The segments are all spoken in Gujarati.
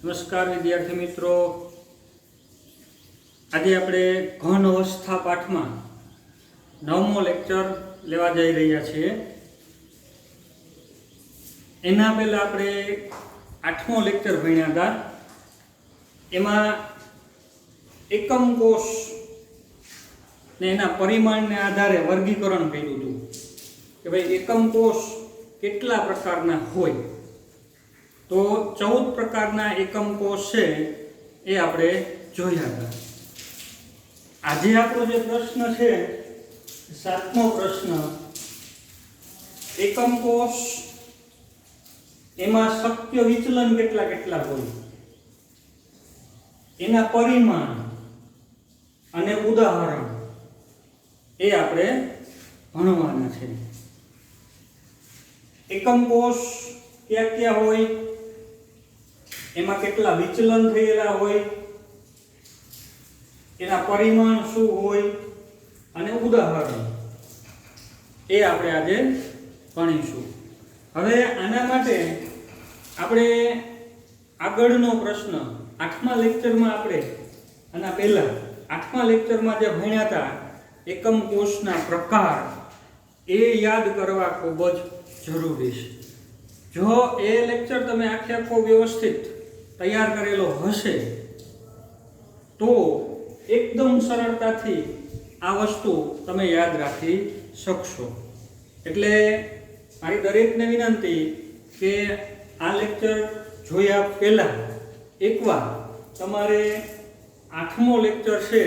નમસ્કાર વિદ્યાર્થી મિત્રો, આજે આપણે ઘન અવસ્થા પાઠમાં 9મો લેક્ચર લેવા જઈ રહ્યા છીએ. એના પહેલા આપણે 8મો લેક્ચર ભણ્યા હતા. એમાં એકમ કોષ ને એના પરિમાણને આધારે વર્ગીકરણ કર્યું હતું કે ભાઈ એકમ કોષ કેટલા પ્રકારના હોય. તો 14 પ્રકારના એકમ કોષ છે એ આપણે જોયા હતા. આજે આપણો જે પ્રશ્ન છે 7મો પ્રશ્ન, એકમ કોષ એમાં શક્ય વિચલન કેટલા કેટલા હોય, એના પરિમાણ અને ઉદાહરણ એ આપણે ભણવાના છે. એકમ કોષ ક્યાં ક્યાં હોય, એમાં કેટલા વિચલન થયેલા હોય, એના પરિમાણ શું હોય અને ઉદાહરણ એ આપણે આજે ભણીશું. હવે આના માટે આપણે આગળનો પ્રશ્ન 8મા લેક્ચરમાં આપણે આના પહેલા 8મા લેક્ચરમાં જે ભણ્યા હતા એકમ કોષના પ્રકાર એ યાદ કરવા ખૂબ જ જરૂરી છે. જો એ લેક્ચર તમે આખો વ્યવસ્થિત તૈયાર કરેલો હશે તો એકદમ સરળતાથી આ વસ્તુ તમે યાદ રાખી શકશો. એટલે મારી દરેકને વિનંતી કે આ લેક્ચર જોયા પહેલા એકવાર તમારે 8મો લેક્ચર છે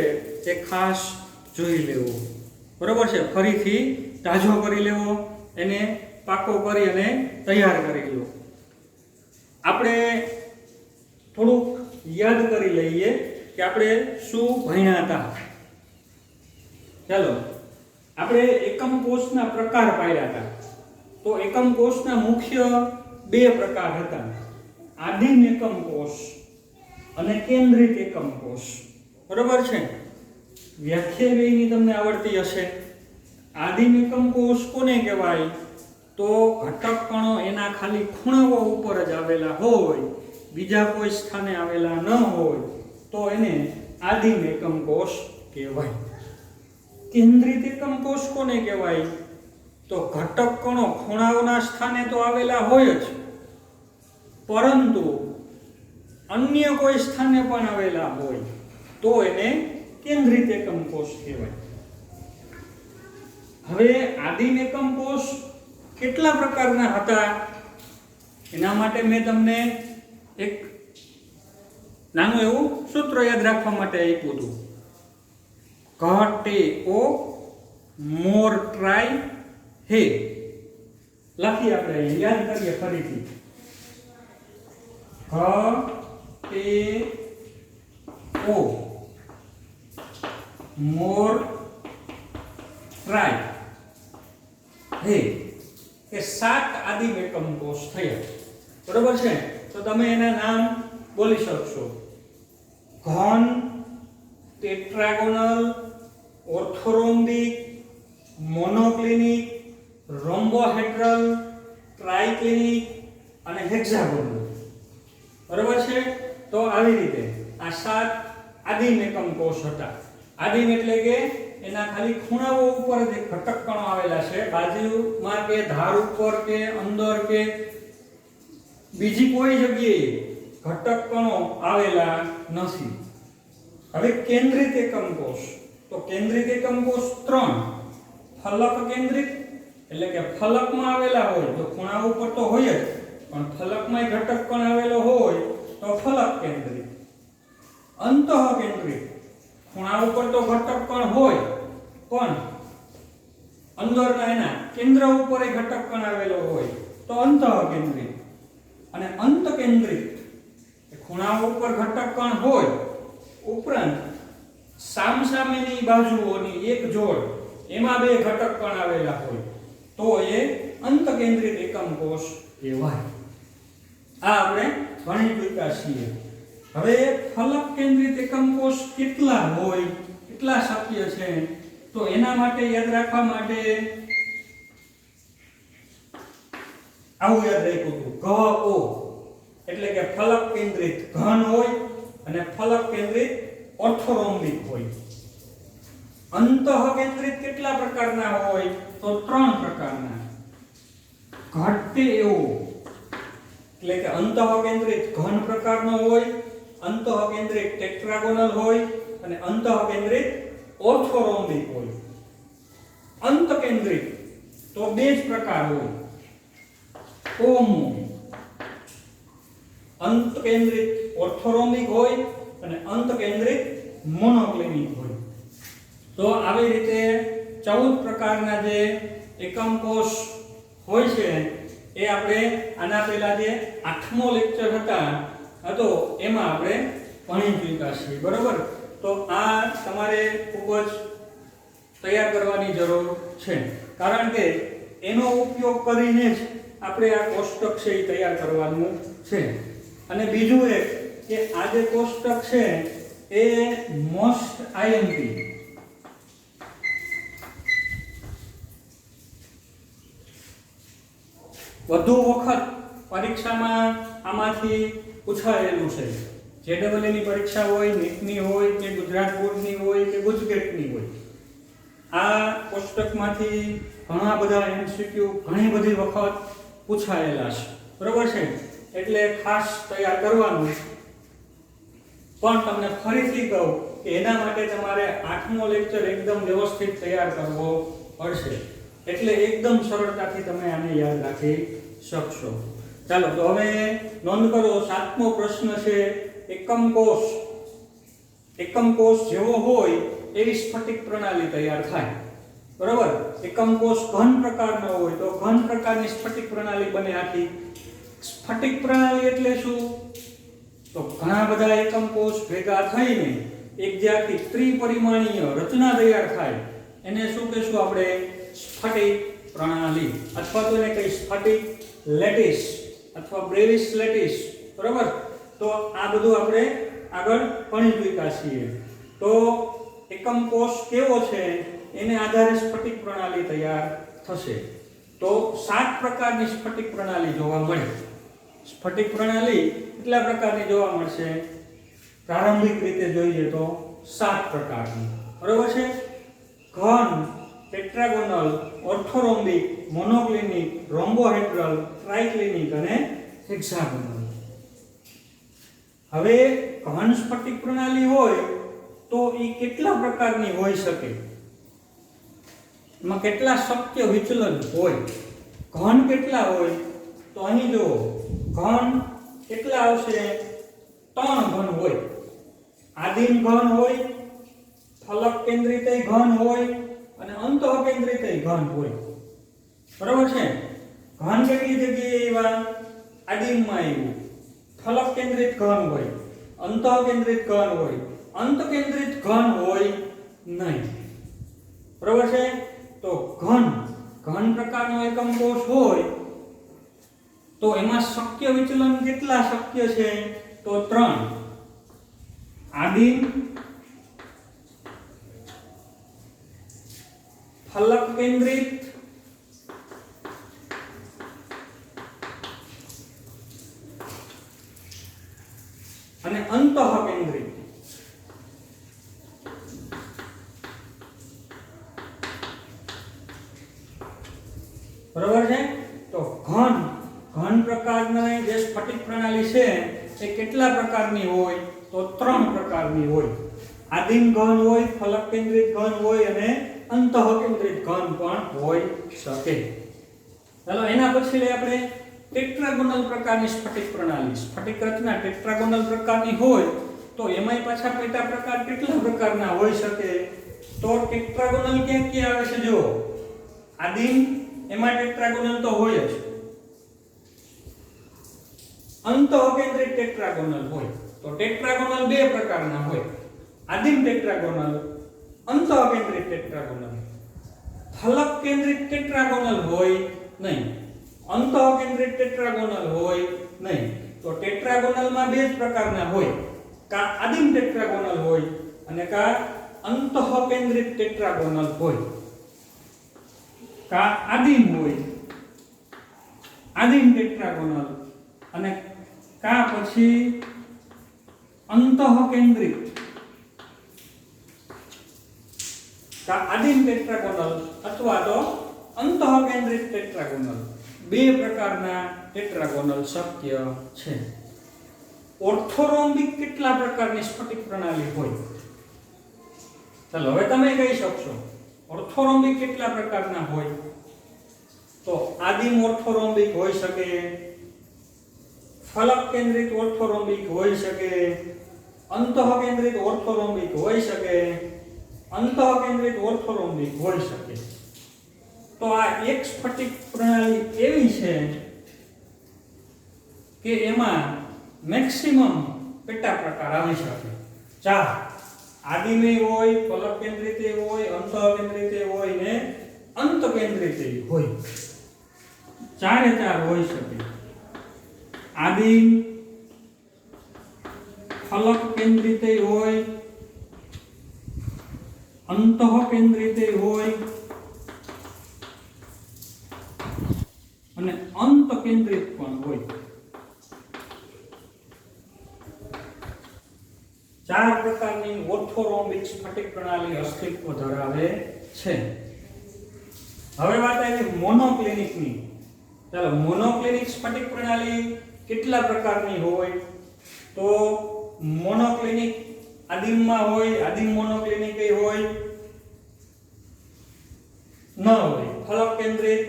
એ ખાસ જોઈ લેવો, બરોબર છે. ફરીથી તાજો કરી લેવો, એને પાકો કરી અને તૈયાર કરી લો. આપણે થોડુંક યાદ કરી લઈએ કે આપણે શું ભણ્યા હતા. ચાલો, આપણે એકમ કોષના પ્રકાર પાડ્યા હતા. તો એકમ કોષના મુખ્ય 2 પ્રકાર હતા, આદિમ એકમ કોષ અને કેન્દ્રિત એકમ કોષ, બરોબર છે. વ્યાખ્યા બેની તમને આવડતી હશે. આદિમ એકમ કોષ કોને કહેવાય? તો ઘટક કણો એના ખાલી ખૂણાઓ ઉપર જ આવેલા હોય, બીજા કોઈ સ્થાને આવેલા ન હોય તો એને આદિમ એકમ કોષ કહેવાય. કેન્દ્રિત એકમ કોષ કોને કહેવાય? તો ઘટક કણો ખૂણાઓના સ્થાને તો આવેલા હોય જ, પરંતુ અન્ય કોઈ સ્થાને પણ આવેલા હોય તો એને કેન્દ્રિત એકમ કોષ કહેવાય. હવે આદિમ એકમ કોષ કેટલા પ્રકારના હતા એના માટે મેં તમને એક નાનું એવું સૂત્ર યાદ રાખવા માટે આપ્યું હતું. ઘટે ઓ મોર ટ્રાય હે. લખી આપણે યાદ કરીએ ફરીથી. ઘટે ઓ મોર ટ્રાય હે કે 7 આદિમ એકમ કોષ થયા, બરોબર છે. તો તમે એના નામ બોલી શકશો. ઘન, ટેટ્રાગોનલ, ઓર્થોરોમ્બિક, મોનોક્લિનિક, રોમ્બોહેડ્રલ, ટ્રાઇક્લિનિક અને હેક્સાગોનલ, બરોબર છે. તો આવી રીતે આ 7 આદિમ એકમ કોષ હતા. આદિમ એટલે કે એના ખાલી ખૂણાઓ ઉપર જે ઘટક કણો આવેલા છે, બાજુમાં કે ધાર ઉપર કે અંદર કે બીજી કોઈ જગ્યાએ ઘટક કણો આવેલા નથી. હવે કેન્દ્રિત એકમ કોષ, તો કેન્દ્રિત એકમ કોષ 3. ફલક કેન્દ્રિત એટલે કે ફલકમાં આવેલા હોય, તો ખૂણા ઉપર તો હોય જ, પણ ફલકમાં ઘટક કણ આવેલો હોય તો ફલક કેન્દ્રિત. અંતઃ કેન્દ્રિત, ખૂણા ઉપર તો ઘટક કણ હોય પણ અંદરના એના કેન્દ્ર ઉપર ઘટક કણ આવેલો હોય તો અંતઃ કેન્દ્રિત. અને અંત કેન્દ્રિત, ખૂણા ઉપર ઘટક કણ હોય ઉપરાંત સામસામેની બાજુઓની એક જોડ એમાં 2 ઘટક કણ આવેલા હોય તો એ અંત કેન્દ્રિત એકમ કોષ કહેવાય. આ આપણે ભણી ચૂક્યા છીએ. હવે ફલક કેન્દ્રિત એકમ કોષ કેટલા હોય, કેટલા શક્ય છે? તો એના માટે યાદ રાખવા માટે આવું યાદ રાખ્યું હતું. ક ઓ એટલે કે ફલક કેન્દ્રિત ઘન હોય અને ફલક કેન્દ્રિત ઓર્થોરોમ્બિક હોય. અંતઃ કેન્દ્રિત કેટલા પ્રકારના હોય? તો 3 પ્રકારના. ઘટે એવો એટલે કે અંતઃ કેન્દ્રિત ઘન પ્રકારનો હોય, અંતઃ કેન્દ્રિત ટેટ્રાગોનલ હોય અને અંતઃ કેન્દ્રિત ઓર્થોરોમ્બિક હોય. અંત કેન્દ્રિત તો 2 જ પ્રકાર હોય. કોમો અંત કેન્દ્રિત ઓર્થોરોમ્બિક હોય અને અંત કેન્દ્રિત મોનોક્લિનિક હોય. તો આવી રીતે 14 પ્રકારના જે એકમ કોષ હોય છે એ આપણે આના પહેલા જે 8મો લેક્ચર હતો એમાં આપણે ભણી ચૂક્યા છીએ. બરોબર? તો આ તમારે ખૂબ જ તૈયાર કરવાની જરૂર છે, કારણ કે એનો ઉપયોગ કરીને જ આપણે આ કોષ્ટક છે એ તૈયાર કરવાનું છે. અને બીજું એક કે આ જે કોષ્ટક છે એ મોસ્ટ આઈએમપી વધુ વખત પરીક્ષામાં આમાંથી પૂછાયેલું છે. JEE ની પરીક્ષા હોય, નીટની હોય કે ગુજરાત બોર્ડની હોય કે ગુજકેટની હોય, આ કોષ્ટકમાંથી ઘણા બધા MCQ ઘણી બધી વખત પૂછાયેલા છે. બરોબર છે? એટલે ખાસ તૈયાર કરવાનું. પણ તમને ફરીથી કહું કે એના માટે તમારે 8મો લેક્ચર એકદમ વ્યવસ્થિત તૈયાર કરવો પડશે, એટલે એકદમ સરળતાથી તમે આને યાદ રાખી શકશો. ચાલો, તો હવે નોંધ કરો. 7મો પ્રશ્ન છે, એકમ કોષ જેવો હોય એવી સ્ફટિક પ્રણાલી તૈયાર થાય. બરોબર? એકમ કોષ ઘન પ્રકારનો હોય તો ઘન પ્રકારની સ્ફટિક પ્રણાલી બને આખી. સ્ફટિક પ્રણાલી એટલે શું? તો ઘણા બધા એકમ કોષ ભેગા થઈને એક જે આખી ત્રિપરિમાણીય રચના તૈયાર થાય એને શું કહેશું આપણે? સ્ફટિક પ્રણાલી, અથવા તો એને કઈ સ્ફટિક લેટિસ અથવા બ્રેવિસ લેટિસ. બરોબર? તો આ બધું આપણે આગળ ભણી ચૂક્યા છીએ. તો એકમ કોષ કેવો છે એને આધારે સ્ફટિક પ્રણાલી તૈયાર થશે. તો 7 પ્રકારની સ્ફટિક પ્રણાલી જોવા મળે. સ્ફટિક પ્રણાલી કેટલા પ્રકારની જોવા મળશે? પ્રારંભિક રીતે જોઈએ તો 7 પ્રકારની. બરોબર છે? ઘન, ટેટ્રાગોનલ, ઓર્થોરોમ્બિક, મોનોક્લિનિક, રોમ્બોહેડ્રલ, ટ્રાઇક્લિનિક અને હેક્સાગોનલ. હવે ઘન સ્ફટિક પ્રણાલી હોય તો એ કેટલા પ્રકારની હોઈ શકે? એમાં કેટલા શક્ય વિચલન હોય? ઘન કેટલા હોય? તો અહીં જો ઘન કેટલા આવશે? 3 ઘન હોય. આદિમ ઘન હોય, ફલક કેન્દ્રિત ઘન હોય અને અંતઃ કેન્દ્રિત ઘન હોય. બરોબર છે? ઘન કેટલી જગ્યાએ એવા? આદિમમાં આવ્યું. ફલક કેન્દ્રિત ઘન હોય, અંતઃ કેન્દ્રિત ઘન હોય, અંત કેન્દ્રિત ઘન હોય નહીં. બરોબર છે? તો ઘન પ્રકારનો એકમ કોષ હોય તો એમાં શક્ય વિચલન કેટલા શક્ય છે? તો 3. આદિમ, ફલક કેન્દ્રિત અને અંતઃ કેન્દ્રિત. બરોબર છે? તો ઘન પ્રકારની જે સ્ફટિક પ્રણાલી છે એ કેટલા પ્રકારની હોય? તો 3 પ્રકારની હોય. આદિમ ઘન હોય, ફલક કેન્દ્રિત ઘન હોય અને અંતઃ કેન્દ્રિત ઘન પણ હોઈ શકે. ચાલો, એના પછી લઈએ આપણે ટેટ્રાગોનલ પ્રકારની સ્ફટિક પ્રણાલી. સ્ફટિક રચના ટેટ્રાગોનલ પ્રકારની હોય તો એમાંય પાછા પેટા પ્રકાર કેટલા પ્રકારના હોઈ શકે? તો ટેટ્રાગોનલ ક્યાં ક્યાં આવે છે? જો આદિમ એમાં ટેટ્રાગોનલ તો હોય જ. અંતઃ કેન્દ્રિત ટેટ્રાગોનલ હોય તો ટેટ્રાગોનલ 2 પ્રકારના હોય. આદિમ ટેટ્રાગોનલ, અંતઃ કેન્દ્રિત ટેટ્રાગોનલ. ફલક કેન્દ્રિત ટેટ્રાગોનલ હોય નહીં, અંતઃ કેન્દ્રિત ટેટ્રાગોનલ હોય નહીં. તો ટેટ્રાગોનલમાં 2 જ પ્રકારના હોય. કા આદિમ ટેટ્રાગોનલ હોય અને કા અંતઃ કેન્દ્રિત ટેટ્રાગોનલ હોય. કા આદિમ હોય, આદિમ ટેટ્રાગોનલ, અને કા પછી અંતઃકેન્દ્રિત કા આદિમ ટેટ્રાગોનલ અથવા તો અંતઃકેન્દ્રિત ટેટ્રાગોનલ બે પ્રકારના ટેટ્રાગોનલ શક્ય છે. ઓર્થોરોમ્બિક કેટલા પ્રકારની સ્ફટિક પ્રણાલી હોય? ચાલો હવે તમે કહી શકશો ઓર્થોરોમ્બિક કેટલા પ્રકારના હોય? તો આદિમ ઓર્થોરોમ્બિક હોઈ શકે, ફલક કેન્દ્રિત ઓર્થોરોમ્બિક હોઈ શકે, અંતઃકેન્દ્રિત ઓર્થોરોમ્બિક હોઈ શકે, અંતઃકેન્દ્રિત ઓર્થોરોમ્બિક હોઈ શકે. તો આ એક સ્ફટિક પ્રણાલી એવી છે કે એમાં મેક્સિમમ પેટા પ્રકાર આવી શકે. 4 આદિમે હોય, ફલક કેન્દ્રિત હોય, અંતઃકેન્દ્રિત હોય ને અંતકેન્દ્રિત હોય. 4 હોઈ શકે. આદિમ, ફલક કેન્દ્રિત હોય, અંતઃકેન્દ્રિત હોય અને અંતકેન્દ્રિત પણ હોય. 4 પ્રકારની ઓર્થોરોમ્બિક સ્ફટિક પ્રણાલી અસ્તિત્વ ધરાવે છે. હવે વાત આવી મોનોક્લિનિકની. ચાલો મોનોક્લિનિક સ્ફટિક પ્રણાલી કેટલા પ્રકારની હોય? તો મોનોક્લિનિક આદિમમાં હોય, આદિમ મોનોક્લિનિક હોય, ન હોય, ફલક કેન્દ્રિત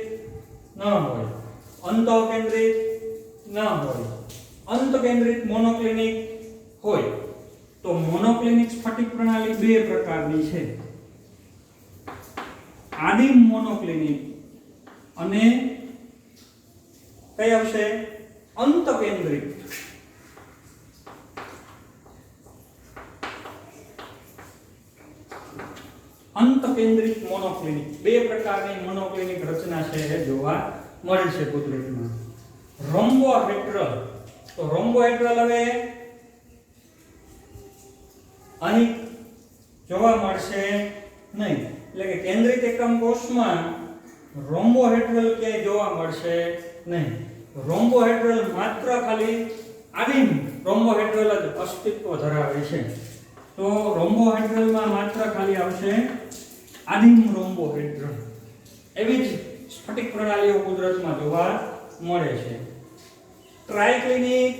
ન હોય, અંતઃકેન્દ્રિત ન હોય, અંતકેન્દ્રિત મોનોક્લિનિક હોય. તો મોનોક્લિનિક સ્ફટિક પ્રણાલી બે પ્રકારની છે. આદિમ મોનોક્લિનિક અને કઈ આવશે? અંતકેન્દ્રિત. અંતકેન્દ્રિત મોનોક્લિનિક બે પ્રકારની મોનોક્લિનિક રચના છે એ જોવા મળે છે કુદરતમાં. રોમ્બોહેડ્રલ. તો રોમ્બોહેડ્રલ હવે અહીં જોવા મળશે નહીં. એટલે કે કેન્દ્રિત એકમ કોષમાં રોમ્બોહેડ્રલ ક્યાંય જોવા મળશે નહીં. રોમ્બોહેડ્રલ માત્ર ખાલી આદિમ રોમ્બોહેડ્રલ જ અસ્તિત્વ ધરાવે છે. તો રોમ્બોહેડ્રલમાં માત્ર ખાલી આવશે આદિમ રોમ્બોહેડ્રલ. એવી જ સ્ફટિક પ્રણાલીઓ કુદરતમાં જોવા મળે છે. ટ્રાયક્લિનિક.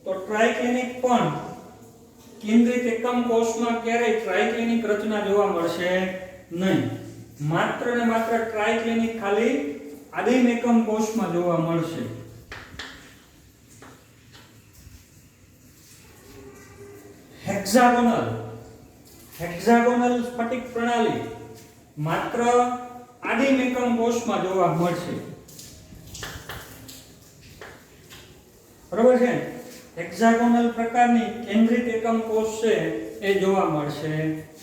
તો ટ્રાયક્લિનિક પણ કેન્દ્રિત એકમ કોષમાં ક્યારેય ટ્રાયક્લિનિક રચના જોવા મળશે નહીં. માત્ર ને માત્ર ટ્રાયક્લિનિક ખાલી આદિમ એકમ કોષમાં જોવા મળશે. હેક્સાગોનલ. હેક્સાગોનલ સ્ફટિક પ્રણાલી માત્ર આદિમ એકમ કોષમાં જોવા મળશે. બરોબર છે? હેક્સાગોનલ પ્રકારની કેન્દ્રિત એકમ કોષ છે એ જોવા મળશે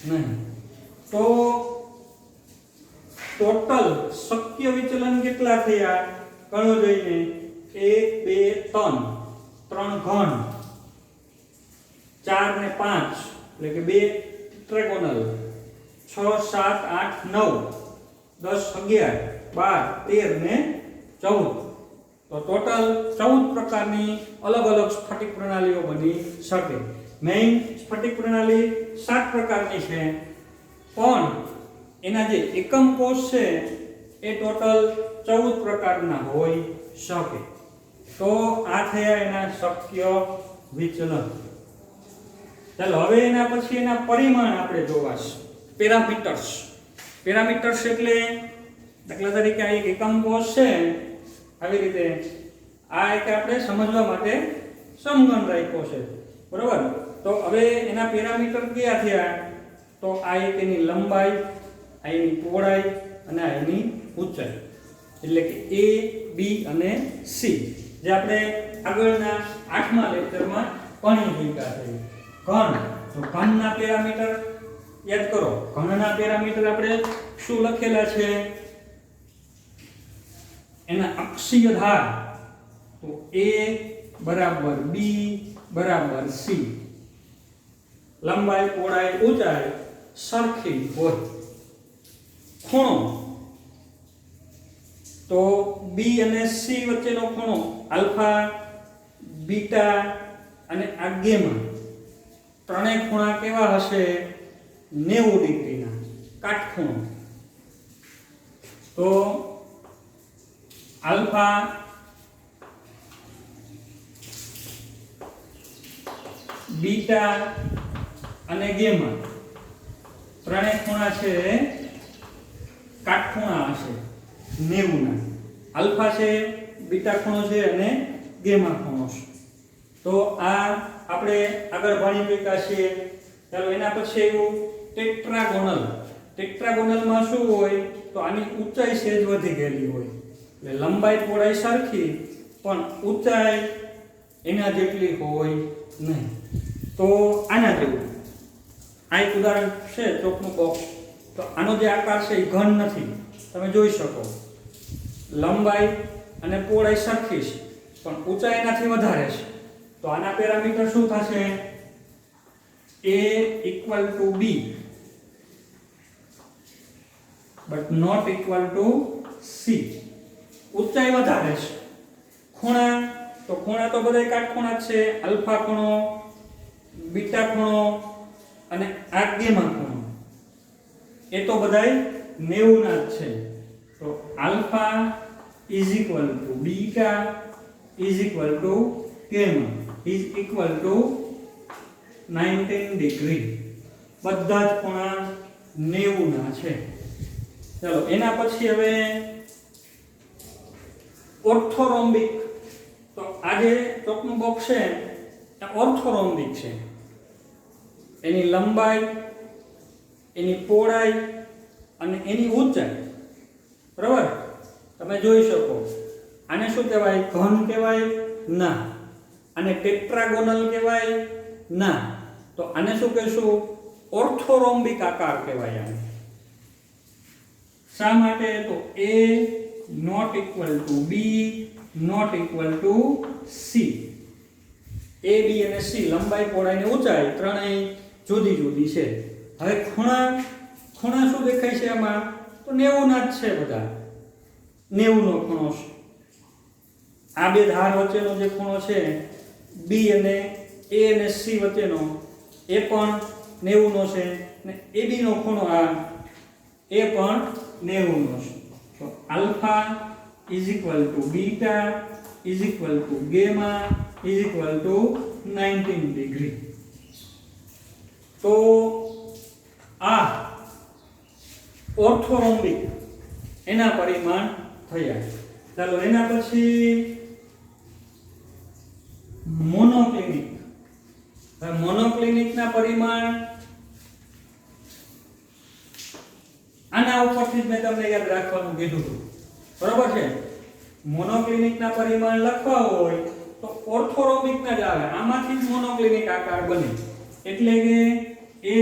નહીં. તો ટોટલ શક્ય વિચલન કેટલા થયા ગણો જોઈને? 1 2 3 3 ઘન, 4 ને 5 એટલે કે 2 ટેટ્રાગોનલ, 6 7 8 9 10 11 12 13 ને 14. તો ટોટલ 14 પ્રકારની અલગ અલગ સ્ફટિક પ્રણાલીઓ બની શકે. મેઇન સ્ફટિક પ્રણાલી 7 પ્રકારની છે, પણ એના જે એકમ કોષ છે એ ટોટલ 14 પ્રકારના હોઈ શકે. તો આ થયા એના શક્ય વિચલન. ચાલો હવે એના પછી એના પરિમાણ આપણે જોવા છે. પેરામીટર્સ. પેરામીટર્સ એટલે દાખલા તરીકે આ એક એકમ કોષ છે, આવી રીતે આ એક આપણે સમજવા માટે સમઘન રાખ્યો છે. બરોબર? તો હવે એના પેરામીટર કયા થયા? તો આ એક એની લંબાઈ, આ એની પહોળાઈ અને આ એની ઊંચાઈ. એટલે કે A, B અને C જે આપણે આગળના 8મા લેક્ચરમાં ભણી ચૂક્યા છે. ઘન. તો ઘનના પેરામીટર યાદ કરો. ઘનના પેરામીટર આપણે શું લખેલા છે? એના અક્ષીય ધાર તો A બરાબર B બરાબર C. લંબાઈ, પહોળાઈ, ઊંચાઈ સરખી હોય. ખૂણો તો B અને C વચ્ચેનો ખૂણો આલ્ફા બીટા અને આ ગેમા ત્રણેય ખૂણા કેવા હશે 90 ડિગ્રીના કાટખૂણો તો આલ્ફા બીટા અને ગેમા ત્રણેય ખૂણા છે કાટખૂણા હશે 90 ના આલ્ફા છે બીટા ખૂણો છે અને ગેમા ખૂણો છે તો આ આપણે આગળ ભણી ચૂક્યા છીએ ચાલો એના પછી એવું ટેટ્રાગોનલમાં શું હોય તો આની ઊંચાઈ સેજ વધી ગયેલી હોય એટલે લંબાઈ પહોળાઈ સરખી પણ ઊંચાઈ એના જેટલી હોય નહીં તો આના જેવું આ એક ઉદાહરણ છે ચોકનું બોક્સ તો આનો જે આકાર છે એ ઘન નથી તમે જોઈ શકો લંબાઈ અને પહોળાઈ સરખી છે પણ ઊંચાઈ એનાથી વધારે છે તો આના પેરામીટર શું થશે a equal to b but not equal to c ઊંચાઈ વધારે છે ખૂણા તો બધાય કાટખૂણા છે આલ્ફા ખૂણો બીટા ખૂણો અને આ ગેમા ખૂણો એ તો બધાય 90 ના જ છે તો alpha is equal to beta is equal to gamma is equal to 19 degree બધા જ ખૂણા 90 ના છે ચલો એના પછી હવે ઓર્થોરોમ્બિક તો આ જે ચોકનું બોક્સ છે એ ઓર્થોરોમ્બિક છે એની લંબાઈ એની પહોળાઈ અને એની ઊંચાઈ બરાબર તમે જોઈ શકો આને શું કહેવાય ઘન કહેવાય ના આને ટેટ્રાગોનલ કહેવાય ના તો આને શું કહેશું ઓર્થોરોમ્બિક આકાર કહેવાય આને શા માટે તો a not equal to b not equal to c a b અને c લંબાઈ પહોળાઈ અને ઊંચાઈ ત્રણેય જુદી જુદી છે હવે ખૂણા શું દેખાય છે આમાં તો 90 ના જ છે બધા 90 નો ખૂણો છે આ બે ધાર વચ્ચેનો જે ખૂણો છે b અને a અને c વચ્ચેનો એ પણ 90 નો છે અને ab નો ખૂણો આ એ પણ 90 નો છે તો alpha is equal to beta is equal to gamma is equal to 19 degree તો આ ઓર્થોરોમ્બિક એના પરિમાણ થયા ચાલો એના પછી મોનોક્લિનિક મોનોક્લિનિક ના પરિમાણ આના ઉપરથી જ મેં તમને યાદ રાખવાનું કીધું હતું બરોબર છે મોનોક્લિનિક ના પરિમાણ લખવા હોય તો ઓર્થોરોમ્બિક ના જ આવે આમાંથી જ મોનોક્લિનિક આકાર બને એટલે કે a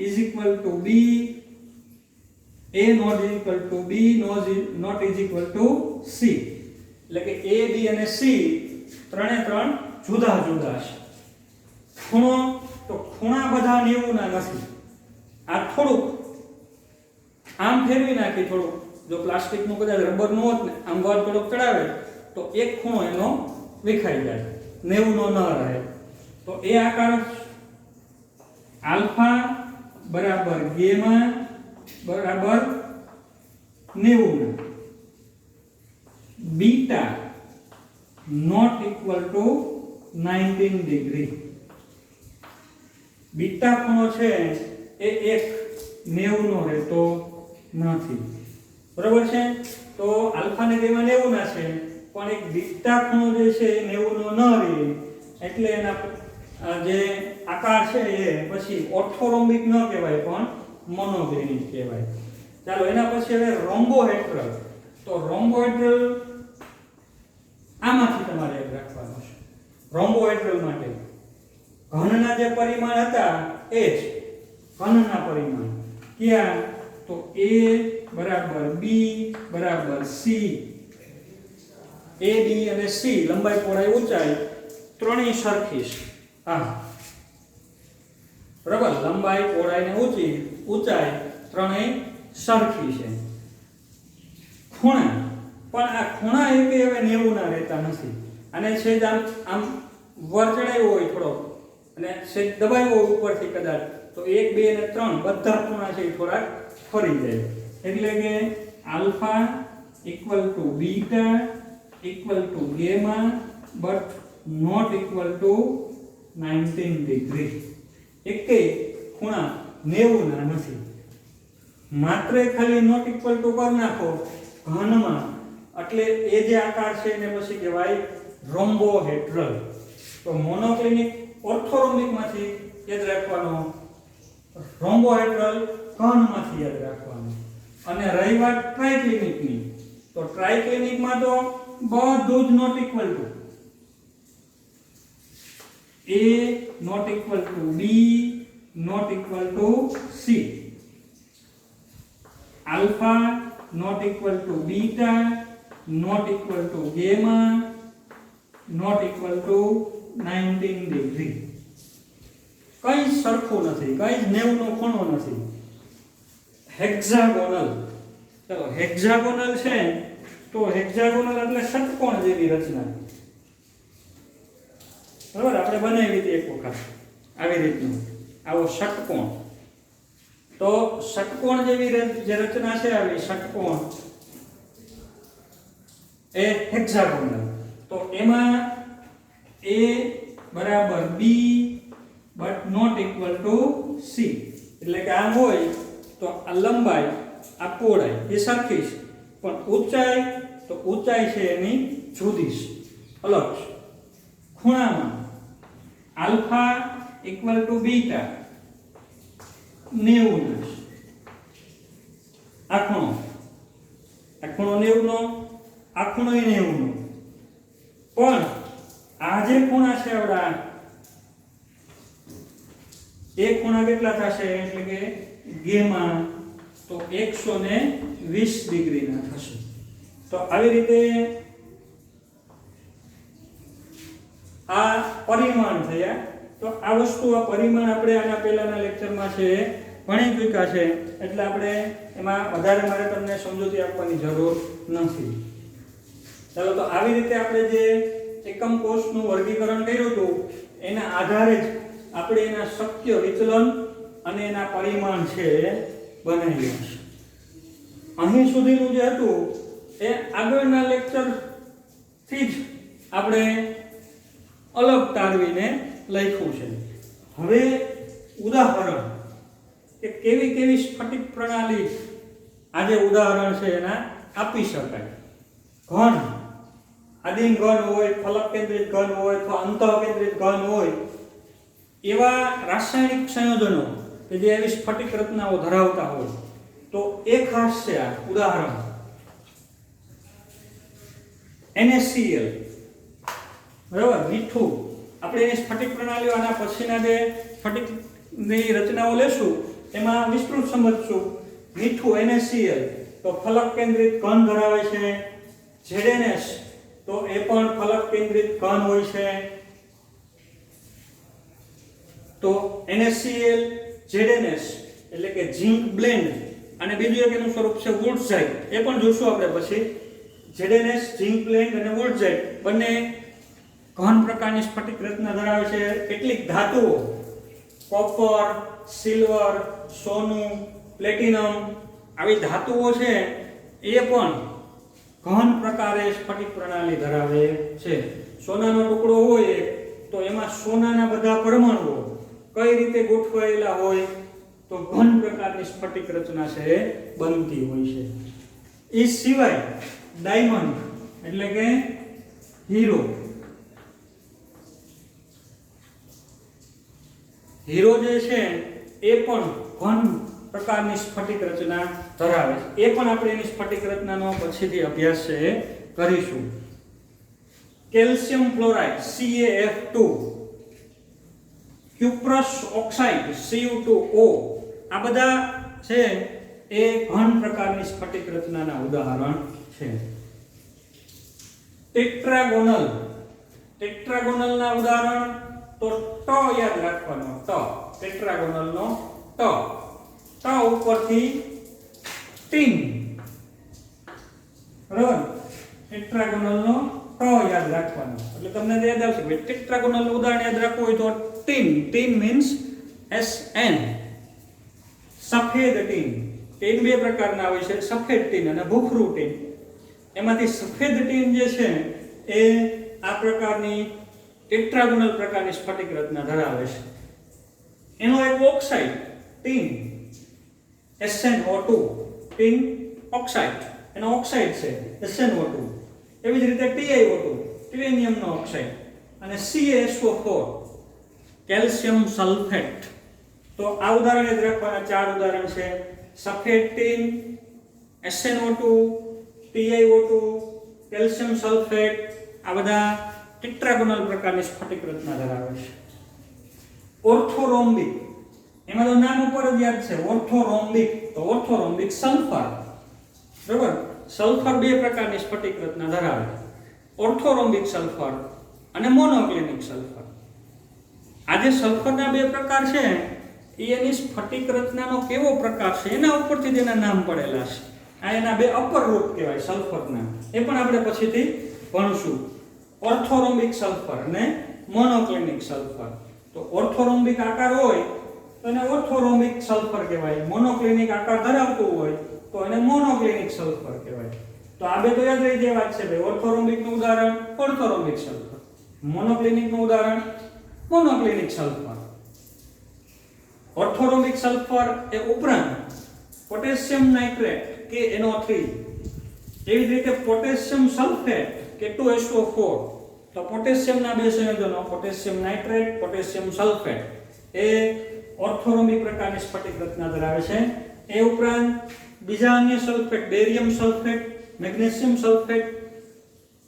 is equal to b a not is equal to b not is equal to c એટલે કે a b અને c ત્રણે ત્રણ જુદા જુદા છે ખૂણા બધા 90 ના નથી આ થોડુંક આમ ફેરવી નાખી થોડુંક જો પ્લાસ્ટિક નું કદાચ રબર નું હોત ને આમ વર થોડુંક ચડાવે તો એક ખૂણો એનો વિખાઈ જાય 90 નો ન રહે તો એ આકાર આલ્ફા બરાબર ગેમા બરાબર 90 beta not equal to 19 degree beta ખૂણો છે એ એક 90 નો રહેતો નથી બરાબર છે તો આલ્ફા ને ગેમા 90 ના છે પણ એક બીટા ખૂણો જે છે એ 90 નો ન રહે એટલે એના જે આકાર છે એ પછી ઓર્થોરોમ્બિક ન કહેવાય પણ મોનોક્લિનિક કહેવાય ચાલો એના પછી હવે રોમ્બોહેડ્રલ તો રોમ્બોહેડ્રલ આમાંથી તમારે યાદ રાખવાનું છે રોમ્બોહેડ્રલ માટે ઘનના જે પરિમાણ હતા એ જ ઘનના પરિમાણ ક્યાં તો a બરાબર b બરાબર c a b અને c લંબાઈ પહોળાઈ ઊંચાઈ ત્રણેય સરખી છે હા બરાબર લંબાઈ પહોળાઈ ને ઊંચાઈ ત્રણેય સરખી છે ખૂણા પણ આ ખૂણા એકે હવે 90 ના રહેતા નથી અને સેજ આમ આમ વર ચડાવ્યો હોય થોડો અને સેજ દબાવ્યો હોય ઉપરથી કદાચ તો 1 2 અને 3 બધા ખૂણા છે એ થોડાક ફરી જાય એટલે કે alpha equal to beta equal to gamma but not equal to 19 degree. એકે ખૂણા 90 ના નથી. માત્ર ખાલી નોટ ઇક્વલ ટુ કરી નાખો ઘનમાં એટલે એ જે આકાર છે એને પછી કહેવાય રોમ્બોહેડ્રલ. તો મોનોક્લિનિક ઓર્થોરોમ્બિક માંથી યાદ રાખવાનો, રોમ્બોહેડ્રલ ઘનમાંથી યાદ રાખવાનો. અને રહી વાત ટ્રાઇક્લિનિકની તો ટ્રાઇક્લિનિકમાં તો બધું જ not equal to A not equal to B not equal to C, alpha not equal to beta not equal to gamma not equal to 19 degree. કઈ સરખું નથી, કઈ 90 નો ખૂણો નથી. હેક્સાગોનલ. ચલો હેક્સાગોનલ છે તો હેક્સાગોનલ એટલે ષટકોણ જેવી રચના. બરાબર, આપણે બનાવી હતી એક વખત આવી રીતનું આવો ષટકોણ. તો ષટકોણ જેવી જે રચના છે આવી ષટકોણ એ હેક્સાગોનલ. તો એમાં A બરાબર B but not equal to C, એટલે કે આમ હોય તો આ લંબાઈ આ પહોળાઈ એ સરખી છે પણ ઊંચાઈ છે એની જુદી છે, અલગ છે. ખૂણામાં આલ્ફા ઇક્વલ ટુ બીટા 90 છે. આ ખૂણો 90 નો, આ ખૂણો 90 નો. પણ આ જે ખૂણા છે આવડા એ ખૂણા કેટલા થશે એટલે કે ગેમા તો 120 ડિગ્રી ના થશે. તો આવી રીતે આ પરિમાણ થયા. તો આ વસ્તુ આ પરિમાણ આપણે આના પહેલાના લેક્ચરમાં છે ભણી ચૂક્યા છે એટલે આપણે એમાં વધારે મારે તમને સમજૂતી આપવાની જરૂર નથી. ચાલો, તો આવી રીતે આપણે જે એકમ કોષનું વર્ગીકરણ કર્યું હતું એના આધારે જ આપણે એના શક્ય વિચલન અને એના પરિમાણ છે બનાવ્યા છે. અહીં સુધીનું જે હતું એ આગળના લેક્ચર થી જ આપણે અલગ તારવીને લખ્યું છે. હવે ઉદાહરણ કે કેવી સ્ફટિક પ્રણાલી આજે ઉદાહરણ છે એના આપી શકાય. ઘન, આદિમ ઘન હોય, ફલક કેન્દ્રિત ઘન હોય તો અંતઃ કેન્દ્રિત ઘન હોય એવા રાસાયણિક સંયોજનો કે જે એવી સ્ફટિક રચનાઓ ધરાવતા હોય તો એ ખાસ છે આ ઉદાહરણ. NaCl બરાબર, મીઠું. આપણે એની સ્ફટિક પ્રણાલીઓ આના પછીના જે સ્ફટિકની રચનાઓ લેશું એમાં વિસ્તૃત સમજશું. મીઠું NaCl તો ફલક કેન્દ્રિત ઘન ધરાવે છે. ZnS તો એ પણ ફલક કેન્દ્રિત ઘન હોય છે. તો NaCl ZnS એટલે કે ઝિંક બ્લેન્ડ. અને બીજું એક એનું સ્વરૂપ છે વુડઝાઇટ, એ પણ જોશું આપણે પછી. ZnS ઝિંક બ્લેન્ડ અને વુડઝાઇટ બંને ઘન પ્રકારની સ્ફટિક રચના ધરાવે છે. કેટલીક ધાતુઓ કોપર, સિલ્વર, સોનું, પ્લેટિનમ આવી ધાતુઓ છે એ પણ ઘન પ્રકારે સ્ફટિક પ્રણાલી ધરાવે છે. સોનાનો ટુકડો હોય તો એમાં સોનાના બધા પરમાણુઓ કઈ રીતે ગોઠવાયેલા હોય તો ઘન પ્રકારની સ્ફટિક રચના છે બનતી હોય છે. એ સિવાય ડાયમંડ એટલે કે હીરો. હીરો જે છે એ પણ ઘન પ્રકારની સ્ફટિક રચના ધરાવે છે. એ પણ આપણે એની સ્ફટિક રચનાનો પછીથી અભ્યાસ છે કરીશું. Calcium fluoride CaF2, cuprous oxide Cu2O આ બધા છે એ ઘન પ્રકારની સ્ફટિક રચનાના ઉદાહરણ છે. ટેટ્રાગોનલના ઉદાહરણ તો ટ યાદ રાખવાનો. ટેટ્રાગોનલનો ટ ઉપરથી ટીન. બરાબર, ટેટ્રાગોનલનો ટ યાદ રાખવાનું એટલે તમને યાદ આવશે કે ટેટ્રાગોનલ ઉદાહરણ યાદ રાખવું હોય તો ટીન. ટીન મીન્સ SN, સફેદ ટીન. ટીન બે પ્રકારના હોય છે, સફેદ ટીન અને ભૂખરું ટીન. એમાંથી સફેદ ટીન જે છે એ આ પ્રકારની ટેટ્રાગોનલ પ્રકારની સ્ફટિક રચના ધરાવે છે. એનો એક oxide tin SnO2, tin oxide, એનો ઓક્સાઇડ છે SnO2. એવી જ રીતે TiO2, ટિટેનિયમનો ઓક્સાઇડ, અને CaSO4, કેલ્શિયમ સલ્ફેટ. તો આ ઉદાહરણ યાદ રાખવાના 4 ઉદાહરણ છે: સફેદ tin, SnO2, TiO2, calcium sulphate. આ બધા ટેટ્રાગોનલ પ્રકારની સ્ફટિક રચના ધરાવે છે. ઓર્થોરોમ્બિક, એમાં તો નામ ઉપર જ યાદ છે ઓર્થોરોમ્બિક. તો ઓર્થોરોમ્બિક સલ્ફર, બરાબર, સલ્ફર બે પ્રકારની સ્ફટિક રચના ધરાવે: ઓર્થોરોમ્બિક સલ્ફર અને મોનોક્લિનિક સલ્ફર. આ જે સલ્ફરના બે પ્રકાર છે એ એની સ્ફટિક રચનાનો કેવો પ્રકાર છે એના ઉપરથી તેના નામ પડેલા છે. આ એના બે અપર રૂપ કહેવાય સલ્ફરના, એ પણ આપણે પછીથી ભણશું. ઓર્થોરોમ્બિક સલ્ફર અને મોનોક્લિનિક સલ્ફર. તો ઓર્થોરોમ્બિક આકાર હોય તો એને ઓર્થોરોમ્બિક સલ્ફર કહેવાય, મોનોક્લિનિક આકાર ધરાવતું હોય તો એને મોનોક્લિનિક સલ્ફર કહેવાય. તો આ બે તો યાદ રહી જાય વાત છે ભાઈ. ઓર્થોરોમ્બિક નું ઉદાહરણ ઓર્થોરોમ્બિક સલ્ફર, મોનોક્લિનિક નું ઉદાહરણ મોનોક્લિનિક સલ્ફર. ઓર્થોરોમ્બિક સલ્ફર એ ઉપરાંત પોટેશિયમ નાઇટ્રેટ KNO3, એવી જ રીતે પોટેશિયમ સલ્ફેટ K2SO4. તો પોટેશિયમના બે સંયોજનો પોટેશિયમ નાઇટ્રેટ, પોટેશિયમ સલ્ફેટ એ ઓર્થોરોમ્બિક પ્રકારની સ્ફટિક રચના ધરાવે છે. એ ઉપરાંત બીજા અન્ય sulphate, barium sulphate, magnesium sulphate,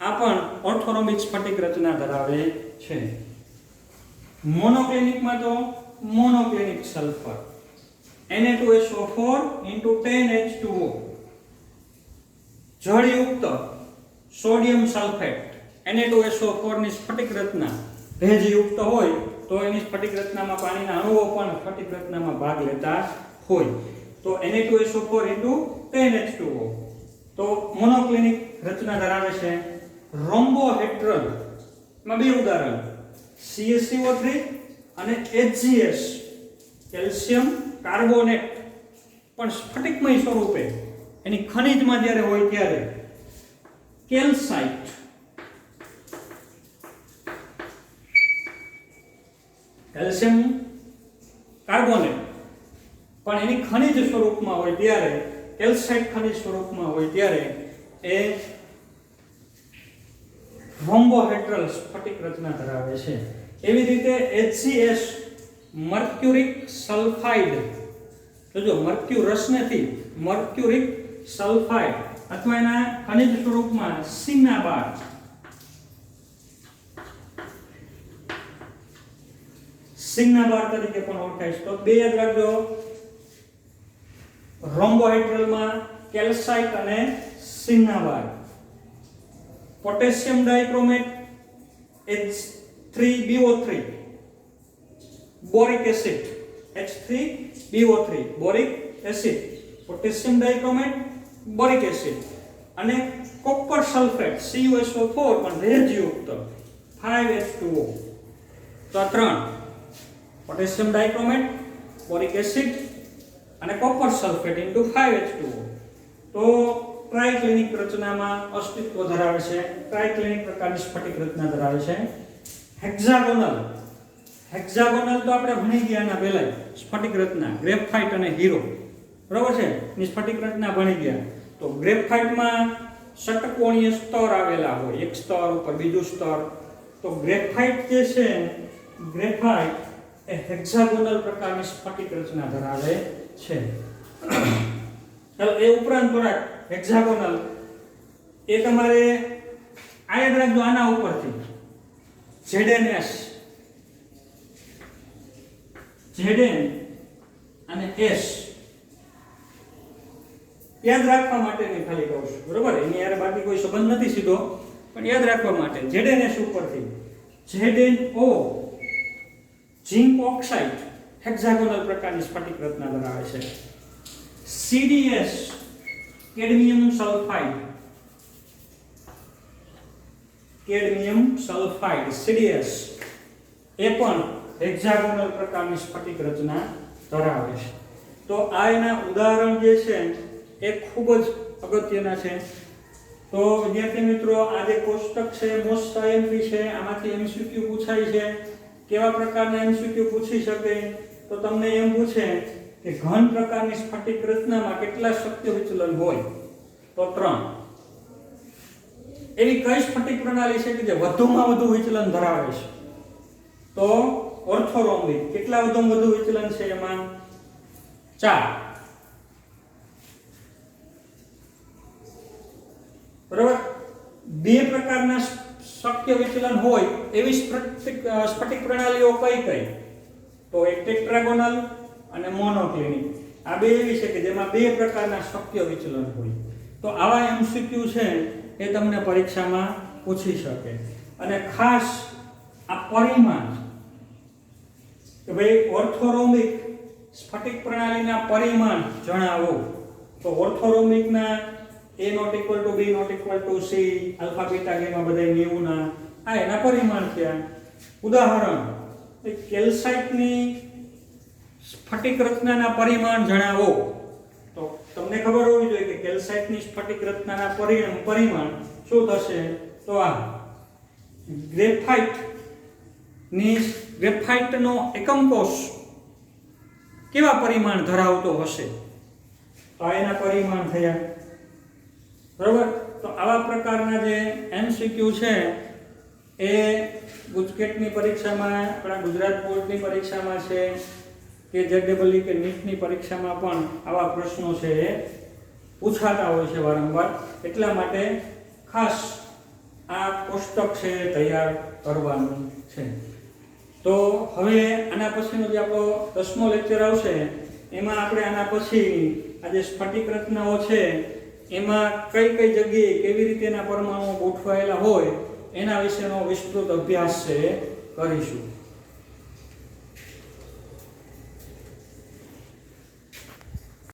આ પણ ઓર્થોરોમ્બિક સ્ફટિક રચના ધરાવે છે. મોનોક્લિનિકમાં તો મોનોક્લિનિક સલ્ફર Na2SO4 10H2O, જળયુક્ત સોડિયમ સલ્ફેટ Na2SO4 ની સ્ફટિક રચના ભેજયુક્ત હોય તો એની સ્ફટિક રચનામાં પાણીના અણુઓ પણ સ્ફટિક રચનામાં ભાગ લેતા હોય. તો Na2SO4 10H2O. તો મોનોક્લિનિક રચના ધરાવે છે. રોમ્બોહેડ્રલ માં બે ઉદાહરણ CaCO3 અને HGS, કેલ્શિયમ કાર્બોનેટ, પણ સ્ફટિકમય સ્વરૂપે એની ખનિજમાં જ્યારે હોય ત્યારે કેલ્સાઇટ, કેલ્શિયમ કાર્બોનેટ, પણ એની ખનિજ સ્વરૂપમાં હોય ત્યારે કેલ્સાઇટ ખનિજ સ્વરૂપમાં હોય ત્યારે એ રોમ્બોહેડ્રલ સ્ફટિક રચના ધરાવે છે. એવી રીતે HCS, મર્ક્યુરિક સલ્ફાઇડ, જોજો મર્ક્યુરસ નથી, મર્ક્યુરિક સલ્ફાઇડ, અથવા એના ખનિજ સ્વરૂપમાં સિન્નાબાર, સિન્નાબાર તરીકે પણ ઓળખાય છે. તો બે યાદ રાખજો, રોમ્બોહેડ્રલમાં કેલ્સાઇટ અને cinnabar. Potassium dichromate H3BO3, boric acid H3BO3, boric acid, potassium dichromate, boric acid, અને કોપર સલ્ફેટ CuSO4 પણ ભેજયુક્ત 5H2O. તો આ ત્રણ પોટેશિયમ ડાઇક્રોમેટ, બોરિક એસિડ અને કોપર સલ્ફેટ ઇન્ટુ 5H2O. તો ટ્રાઇક્લિનિક રચનામાં અસ્તિત્વ ધરાવે છે. ટ્રાઇક્લિનિક પ્રકારની સ્ફટિક રચના ધરાવે છે. હેક્ઝાગોનલ, હેક્ઝાગોનલ તો આપણે ભણી ગયા ના પહેલા સ્ફટિક રચના ગ્રેફાઇટ અને હીરો, બરાબર છે, ની સ્ફટિક રચના ભણી ગયા. તો ગ્રેફાઇટમાં ષટકોણીય સ્તર આવેલા હોય, એક સ્તર ઉપર બીજું સ્તર. તો ગ્રેફાઇટ જે છે, ગ્રેફાઇટ એ હેક્ઝાગોનલ પ્રકારની સ્ફટિક રચના ધરાવે છે. એ ઉપરાંત થોડાક હેક્ઝાગોનલ એ તમારે આ યાદ રાખજો આના ઉપરથી ZnS, Zn અને S યાદ રાખવા માટેની ખાલી કહું છું, બરોબર? એની યાર બાકી કોઈ સંબંધ નથી સીધો, પણ યાદ રાખવા માટે ZnS ઉપરથી ZnO, ઝિંક ઓક્સાઇડ હેક્ઝાગોનલ પ્રકારની સ્ફટિક રચના ધરાવે છે. CdS, cadmium sulphide, cadmium sulphide CdS એ પણ હેક્ઝાગોનલ પ્રકારની સ્ફટિક રચના ધરાવે છે. તો આ એના ઉદાહરણ જે છે એ ખૂબ જ અગત્યના છે. તો વિદ્યાર્થી મિત્રો, આ જે કોષ્ટક છે મોસ્ટ IMP છે, આમાંથી MCQ પૂછાય છે. કેવા પ્રકારના MCQ પૂછી શકે? તો તમને એમ પૂછે કે ઘન પ્રકારની સ્ફટિક રચનામાં કેટલા શક્ય વિચલન હોય? તો 3. એવી કઈ સ્ફટિક પ્રણાલી છે કે જે વધુમાં વધુ વિચલન ધરાવે છે? તો ઓર્થોરોમ્બિક. કેટલા વધુમાં વધુ વિચલન છે એમાં? 4. બરાબર. બે પ્રકારના શક્ય વિચલન હોય એવી સ્ફટિક પ્રણાલીઓ કઈ કઈ? તો એક ટેટ્રાગોનલ અને મોનોક્લિનિક. આ બે એવી છે કે જેમાં બે પ્રકારના શક્ય વિચલન હોય. તો આવા MCQ છે એ તમને પરીક્ષામાં પૂછી શકે. અને ખાસ આ પરિમાણ કે ભાઈ ઓર્થોરોમ્બિક સ્ફટિક પ્રણાલીના પરિમાણ જણાવો. તો ઓર્થોરોમ્બિકના A ≠ B ≠ C alpha beta gamma બધા ન્યુના આ એના પરિમાણ થયા. ઉદાહરણ કેલ્સાઇટની સ્ફટિક રચનાના પરિમાણ જણાવો. તો તમને ખબર હોવી જોઈએ કે કેલ્સાઇટની સ્ફટિક રચનાના પરિમાણ શું થશે? તો આ ગ્રેફાઇટનો એકમ કોષ કેવા પરિમાણ ધરાવતો હશે? તો આ એના પરિમાણ થયા. બરાબર. તો આવા પ્રકારના જે MCQ છે એ ગુજકેટની પરીક્ષામાં, આપણા ગુજરાત બોર્ડની પરીક્ષામાં છે કે JEE કે નીટની પરીક્ષામાં પણ આવા પ્રશ્નો છે એ પૂછાતા હોય છે વારંવાર. એટલા માટે ખાસ આ કોષ્ટક છે તૈયાર કરવાનું છે. તો હવે આના પછીનો જે આપણો 10મો લેક્ચર આવશે એમાં આપણે આના પછી આ જે સ્ફટિક રચનાઓ છે એમાં કઈ કઈ જગ્યાએ કેવી રીતે એના પરમાણુઓ ગોઠવાયેલા હોય એના વિશેનો વિસ્તૃત અભ્યાસ છે કરીશું.